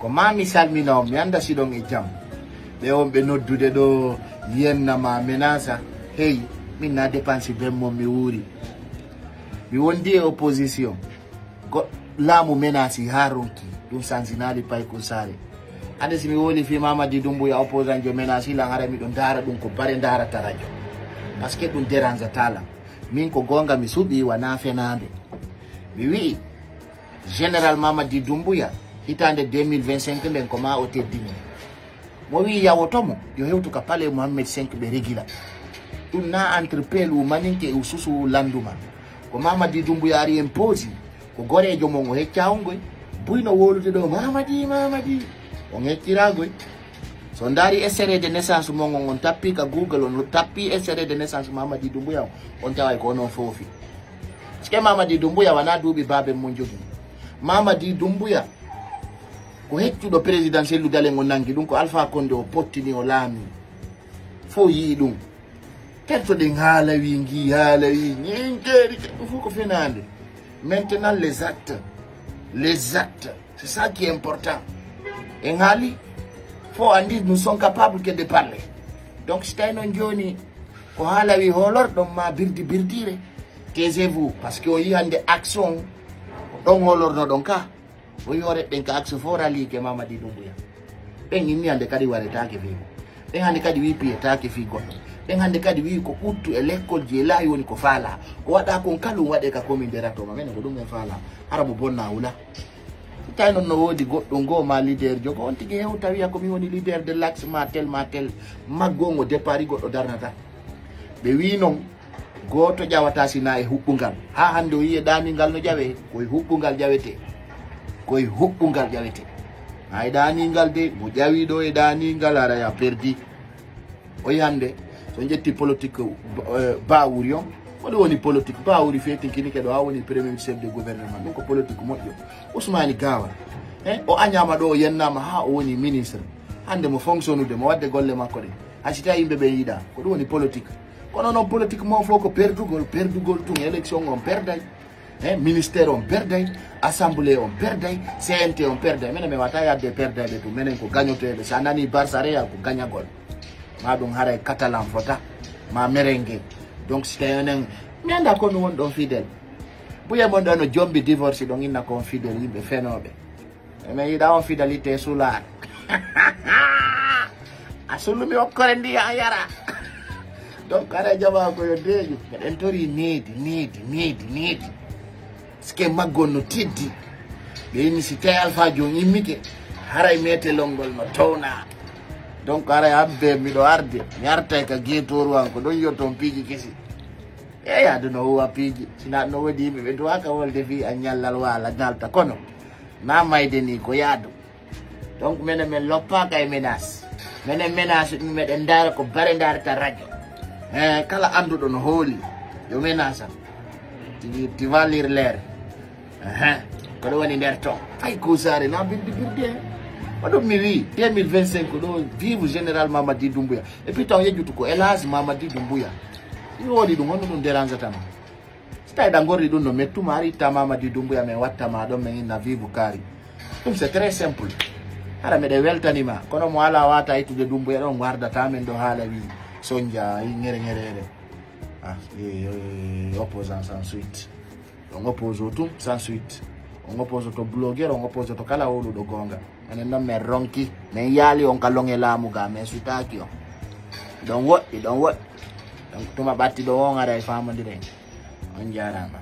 ko mami salmino mi anda sidon e jam be on be noddude do yenna ma menasa hey min na dépense be mom mi wuri mi wondi opposition ko lamu menasi haronki dum sanzinali pay ko sare ande si mi woli fi Mamadi Doumbouya opposant jo menasi la ngara mi don dara dum ko bare dara tarajo parce que dum dérange tala min ko gonga mi subi wana fenande mi wi général Mamadi Doumbouya hitande 2025 nden ko ma o teddini mo wi yawotomo yo hewtu ka pale Mohammed 5 be regila dum na entrepreneur u maninke u susu landuma ko Mamadi Doumbouya ari imposi ko gorejo mo heccawngoy buyno wolude do Mamadi on hecciragoy so ndari extrait de naissance mo on tappi ka Google on tappi extrait de naissance Mamadi Doumbouya on taway ko non fofi ske Mamadi Doumbouya wana dubi babe mon jogi Mamadi Doumbouya ko heccudo présidentiel lu dalen on nangi dum ko Alpha Condé o pottini o laami fo yi dum ketto de halawi ngi halawi ngeri fu ko fenande maintenant les actes c'est ça qui est important et ngali faut andi nous sommes capables que de parler donc c'est non joni ko halawi holor dom ma birdire taisez-vous parce que on y a des actions don holor no don ka o yore ben ka action forali ke Mamadi Doumbouya ben ni ande kadi wareta ke fi ben hande kadi wi pieta ke fi goddo ben hande kadi wi ko uttu e l'école je la yoni ko fala ko wada ko kalu wade ka komi derato ma men ko dum en fala arabu bonna wula tay non no wodi goddo ngo ma leader jogo on tigi hewta wiya ko mi woni leader de l'axe matel maggo ngo départ goddo darnata be wi non goto jawata sina e hubbungal ha hande o yiye daningal no jawe koy hubbungal jawete ay daningal de mo jawi do e daningal ara ya perdi o yande so jetti politique bawuri on woni woni politique bawuri feti kini ke do ha woni premier chef de gouvernement donc politique modjo Ousmane Gawar o anyama do yennama ha o woni ministre hande mo fonctionnude mo wadde golle makko de hasita yimbe be yida ko do woni politique kono non politique mo foko perdugol tun élection on perday ministère on perday assemblée on perday CNT on perday menen me wata yadde perday be to menen ko gagnotebe sa nani Barça Real ko gagnagol ma dum haray catalan fota ma merengue donc c'est un menda ko no won don fidèle buya mon don jombi divorce don inna ko fidèle yimbe fenobe mais yida on fidélité solar asulu mi okore ndi yara donc ara jaba ko yo deju en tori need ske magonno tiddi be ni si tay Alpha jo yimmike haray mete longol no tawna donc ara abbe mi do arde nyarta ka getoru anko don yoton piji kesi ya do no wa piji sina no wadi be do aka wolde fi anyallal wala dalta kono na mayde ni ko yadu donc men loppa kay menace dum meden dara ko bare ndar ta radio kala andudo no holi yo menace ti valir l'air ko do woni nder to ay ko sare na birde Madame Miri, 2025, vive général Mamadi Doumbouya. Et puis, tu as dit que hélas, Mamadi Doumbouya. Il y a dit que nous dérangeons. C'est d'abord dit que nous mettons Mamadi Doumbouya, mais what madame na vive Bukari. Donc c'est très simple. Alors, mais de weltanima, quand on a la wata itu de Doumbouya, on guarda tamen do halawi, sonja, ngere. Opposant sans suite. On oppose tout sans suite. On oppose to blogueur, on oppose to kala wolu do gonga. And then me ronki, me yali on kalonge la muga, me sutaki on. Don't what? Donc to ma batti do on ara family on jarama.